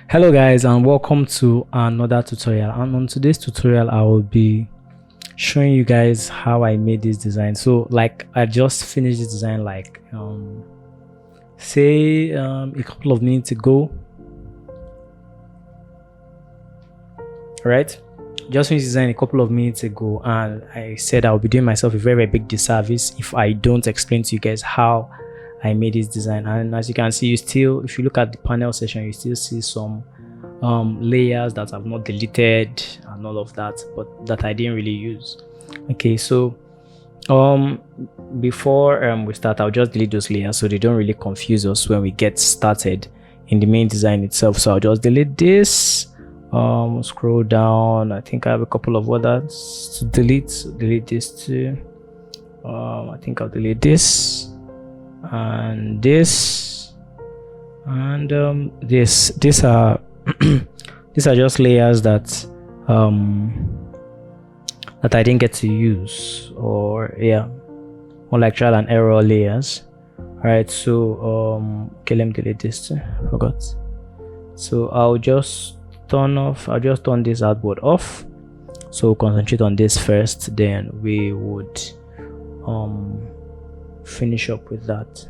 Hello guys, and welcome to another tutorial. And on today's tutorial I will be showing you guys how I made this design. So like I just finished this design like say a couple of minutes ago. Right, just finished design a couple of minutes ago, and I said I'll be doing myself a very big disservice if I don't explain to you guys how I made this design. And as you can see, if you look at the panel section, you still see some layers that I've not deleted and all of that, but that I didn't really use. Okay, so before we start, I'll just delete those layers so they don't really confuse us when we get started in the main design itself. So I'll just delete this. Scroll down. I think I have a couple of others to delete. So delete this too. I think I'll delete this and this and this. These are these are just layers that that I didn't get to use, or more like trial and error layers. All right, so okay, let me delete this too. Forgot. So I'll just turn this artboard off. So concentrate on this first, then we would finish up with that.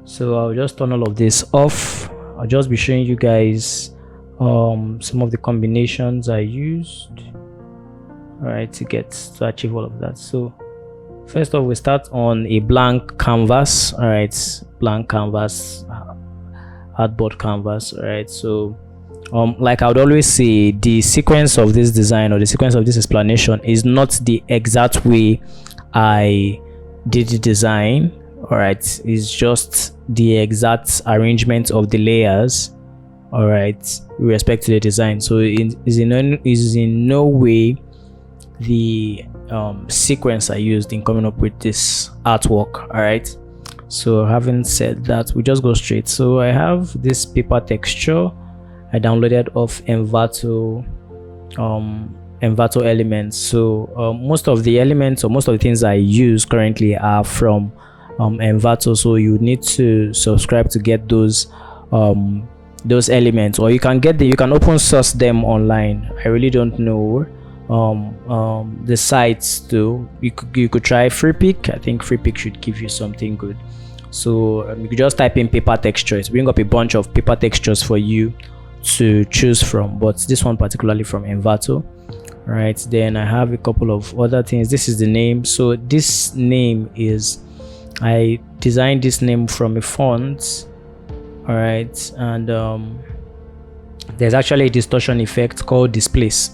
So I'll just turn all of this off. I'll just be showing you guys some of the combinations I used, all right, to achieve all of that. So first off, we start on a blank canvas. All right, blank canvas, artboard canvas. All right, so like I would always say, the sequence of this design or the sequence of this explanation is not the exact way I did the design. All right, it's just the exact arrangement of the layers, all right, with respect to the design. So it is in no way the sequence I used in coming up with this artwork. All right, so having said that, we just go straight. So I have this paper texture I downloaded off Envato elements. So most of the elements or most of the things I use currently are from Envato, so you need to subscribe to get those elements, or you can open source them online. I really don't know the sites though. You could try Freepik. I think Freepik should give you something good. So you could just type in paper textures, bring up a bunch of paper textures for you to choose from, but this one particularly from Envato. Right, then I have a couple of other things. This is the name. So this name is, I designed this name from a font. All right, and there's actually a distortion effect called displace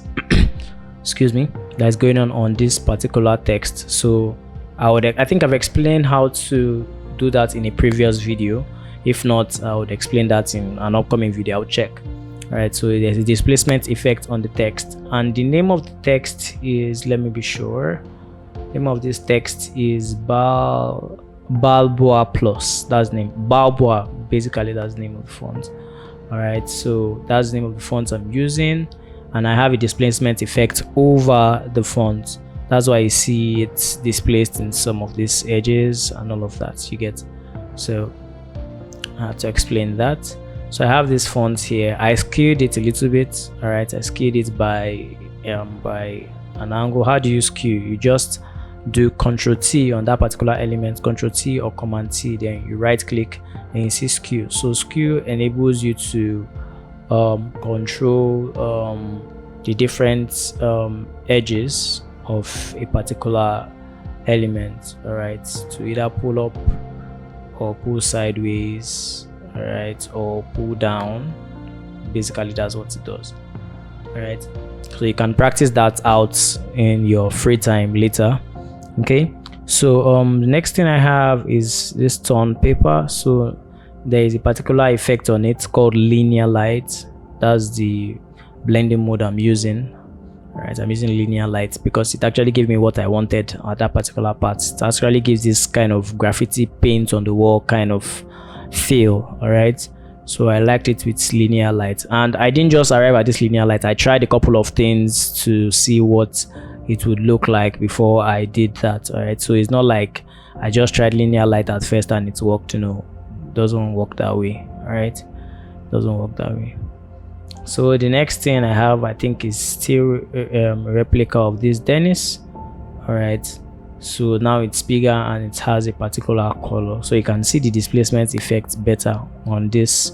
excuse me, that's going on this particular text. So I think I've explained how to do that in a previous video. If not, I would explain that in an upcoming video. I'll check. All right, so there's a displacement effect on the text, and the name of the text is, let me be sure, the name of this text is Balboa Plus. That's the name, Balboa. Basically, that's the name of the font. All right, so that's the name of the font I'm using, and I have a displacement effect over the font. That's why you see it displaced in some of these edges and all of that. You get. So I have to explain that. So I have this font here. I skewed it a little bit. All right, I skewed it by an angle. How do you skew? You just do Ctrl T on that particular element, Ctrl T or Command T, then you right click and you see skew. So skew enables you to control the different edges of a particular element, all right, to either pull up or pull sideways, all right, or pull down. Basically that's what it does. All right, so you can practice that out in your free time later. Okay, so the next thing I have is this torn paper. So there is a particular effect on it called linear light. That's the blending mode I'm using. All right, I'm using linear light because it actually gave me what I wanted at that particular part. It actually gives this kind of graffiti paint on the wall kind of feel. All right, so I liked it with linear light, and I didn't just arrive at this linear light. I tried a couple of things to see what it would look like before I did that. All right, so it's not like I just tried linear light at first and it worked. You know, it doesn't work that way. All right, doesn't work that way. So the next thing I have, I think, is still a replica of this Dennis. All right, so now it's bigger and it has a particular color, so you can see the displacement effect better on this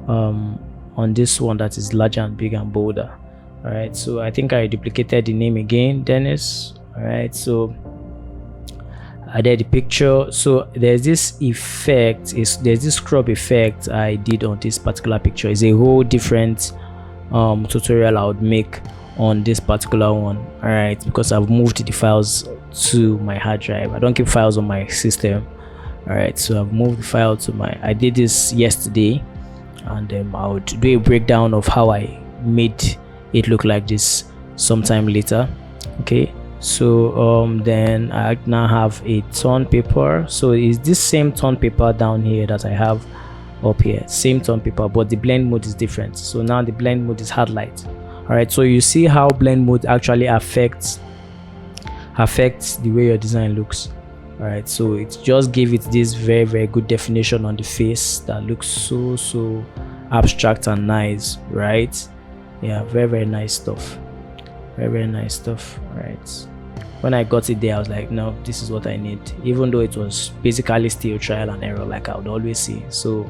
one that is larger and bigger and bolder. All right, so I think I duplicated the name again, Dennis. All right, so I did the picture. So there's this effect, there's this crop effect I did on this particular picture. It's a whole different tutorial I would make on this particular one. All right, because I've moved the files to my hard drive. I don't keep files on my system. All right, so I've moved the file to my, I did this yesterday, and I would do a breakdown of how I made it look like this sometime later. Okay, so then I now have a tone paper. So it's this same tone paper down here that I have up here, same tone paper, but the blend mode is different. So now the blend mode is hard light. All right, so you see how blend mode actually affects the way your design looks. All right, so it just gave it this very good definition on the face that looks so abstract and nice, right? Yeah, very nice stuff. Very nice stuff. All right, when I got it there, I was like, no, this is what I need, even though it was basically still trial and error, like I would always say. So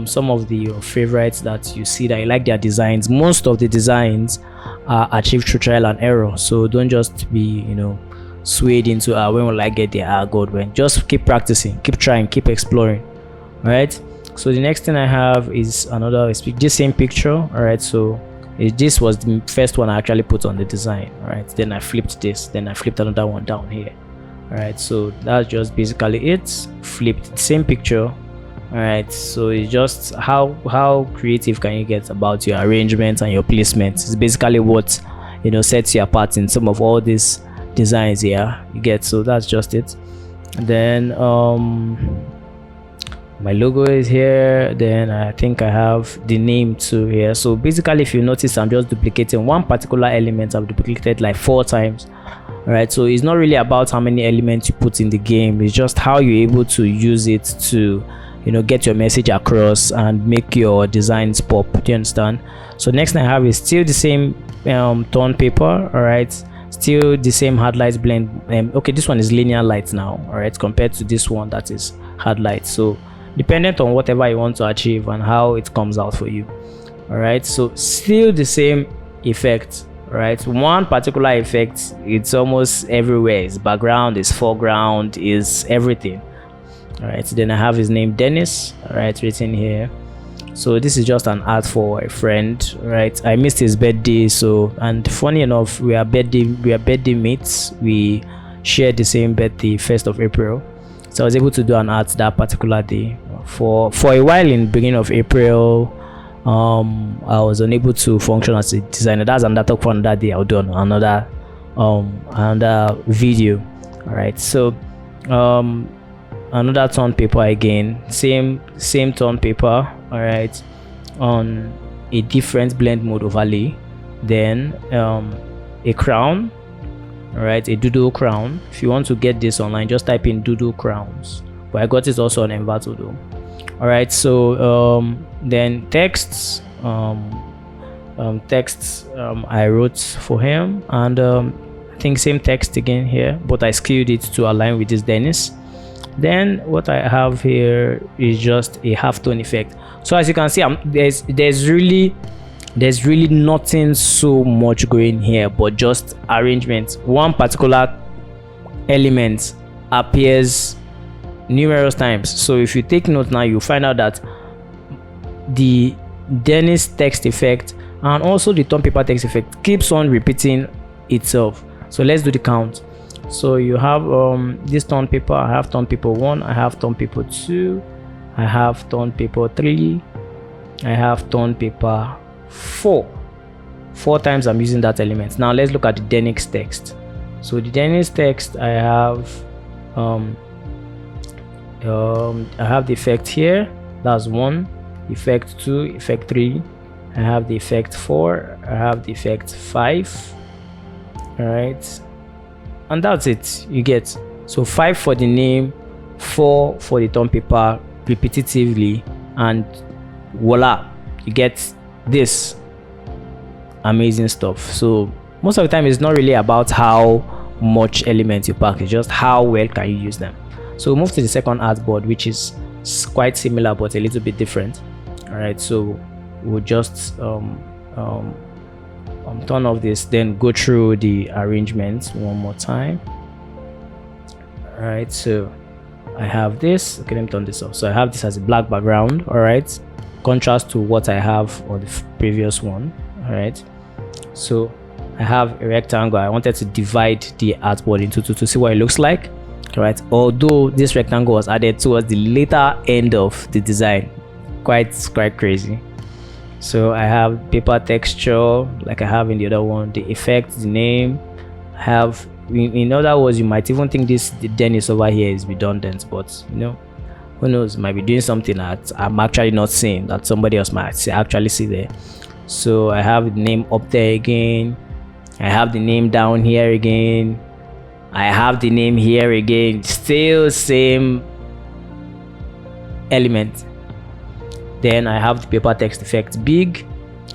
some of your favorites that you see that you like their designs, most of the designs are achieved through trial and error. So don't just be, you know, swayed into when will I get there, god, when. Just keep practicing, keep trying, keep exploring. All right, so the next thing I have is another, this same picture. All right, so this was the first one I actually put on the design. All right, then I flipped this, then I flipped another one down here. All right, so that's just basically it. Flipped the same picture. All right, so it's just how creative can you get about your arrangement and your placement. It's basically what, you know, sets you apart in some of all these designs here, you get. So that's just it. And then my logo is here. Then I think I have the name too here. So basically, if you notice, I'm just duplicating one particular element. I've duplicated like 4 times. All right, so it's not really about how many elements you put in the game, it's just how you're able to use it to, you know, get your message across and make your designs pop. Do you understand? So next thing I have is still the same tone paper. All right, still the same hard light blend. Okay, this one is linear light now. All right, compared to this one that is hard light. So dependent on whatever you want to achieve and how it comes out for you. All right, so still the same effect. Right, one particular effect, it's almost everywhere. It's background, it's foreground, is everything. All right, then I have his name, Dennis. All right, written here. So this is just an art for a friend. Right, I missed his birthday, so, and funny enough, we are birthday mates. We shared the same birthday, 1st of April. So I was able to do an art that particular day. For a while in the beginning of April, I was unable to function as a designer. That's another talk for another day. I'll do another video. All right, so another tone paper again, same tone paper. All right, on a different blend mode overlay. Then a crown. All right, a doodle crown. If you want to get this online, just type in doodle crowns, but I got it also on Envato though. All right, so then texts, I wrote for him, and I think same text again here, but I scaled it to align with this Dennis. Then what I have here is just a halftone effect. So as you can see, there's really nothing so much going here, but just arrangement. One particular element appears numerous times. So if you take note now, you find out that the Dennis text effect and also the tone paper text effect keeps on repeating itself. So let's do the count. So you have this tone paper. I have tone paper 1, I have tone paper 2, I have tone paper 3, I have tone paper 4 times I'm using that element. Now let's look at the Dennis text. So the Dennis text, I have the effect here, that's 1, effect 2, effect 3, I have the effect 4, I have the effect 5. All right, and that's it. You get, so 5 for the name, 4 for the tone paper repetitively, and voila, you get this amazing stuff. So most of the time it's not really about how much elements you pack, it's just how well can you use them. So we'll move to the second artboard, which is quite similar but a little bit different. All right, so we'll just turn off this, then go through the arrangement one more time. All right, so I have this. Okay, let me turn this off. So I have this as a black background. All right, contrast to what I have on the previous one. All right, so I have a rectangle. I wanted to divide the artboard into two to see what it looks like. All right, although this rectangle was added towards the later end of the design, quite crazy. So I have paper texture like I have in the other one, the effect, the name. I have, in other words, you might even think the Dennis over here is redundant, but you know, who knows, might be doing something that I'm actually not seeing, that somebody else might actually see there. So I have the name up there again, I have the name down here again, I have the name here again, still same element. Then I have the paper text effect big.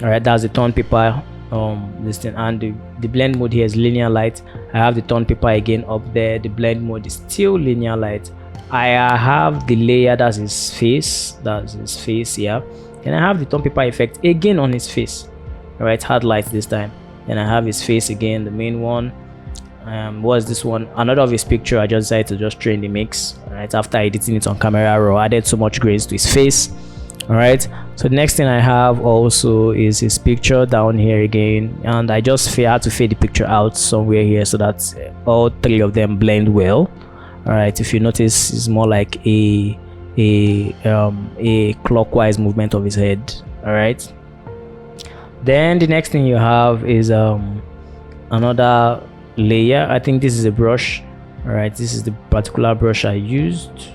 All right, that's the tone paper this thing, and the blend mode here is linear light. I have the tone paper again up there, the blend mode is still linear light. I have the layer, that's his face, here. And I have the tone paper effect again on his face. All right, hard light this time. Then I have his face again, the main one. What's this one? Another of his picture. I just decided to just train the mix. All right, after editing it on camera raw, added so much grace to his face. All right, so the next thing I have also is his picture down here again, and I just had to fade the picture out somewhere here so that all three of them blend well. All right, if you notice, it's more like a clockwise movement of his head. All right, then the next thing you have is another layer. I think this is a brush. All right, this is the particular brush I used.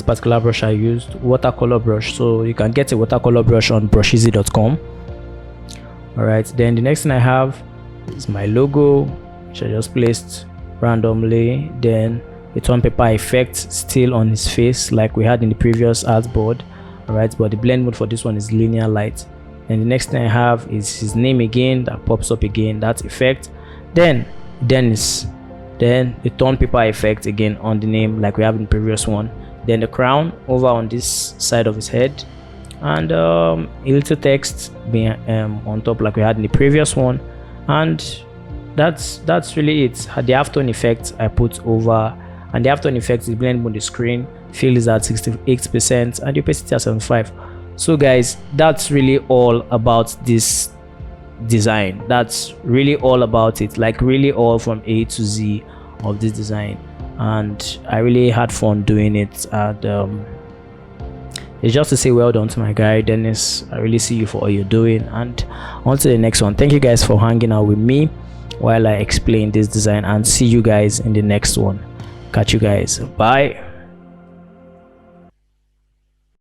Watercolor brush. So you can get a watercolor brush on brusheasy.com. all right, then the next thing I have is my logo, which I just placed randomly. Then a tone paper effect still on his face like we had in the previous artboard. All right, but the blend mode for this one is linear light. And the next thing I have is his name again, that pops up again, that effect. Then Dennis, then the tone paper effect again on the name like we have in the previous one. Then the crown over on this side of his head, and a little text being on top like we had in the previous one. And that's really it. The halftone effect I put over, and the halftone effect is blend mode, the screen fill is at 68% and the opacity at 75. So guys, that's really all about this design. That's really all about it, like really all from A to Z of this design. And I really had fun doing it, and it's just to say well done to my guy Dennis. I really see you for all you're doing, and on to the next one. Thank you guys for hanging out with me while I explain this design, and see you guys in the next one. Catch you guys, bye.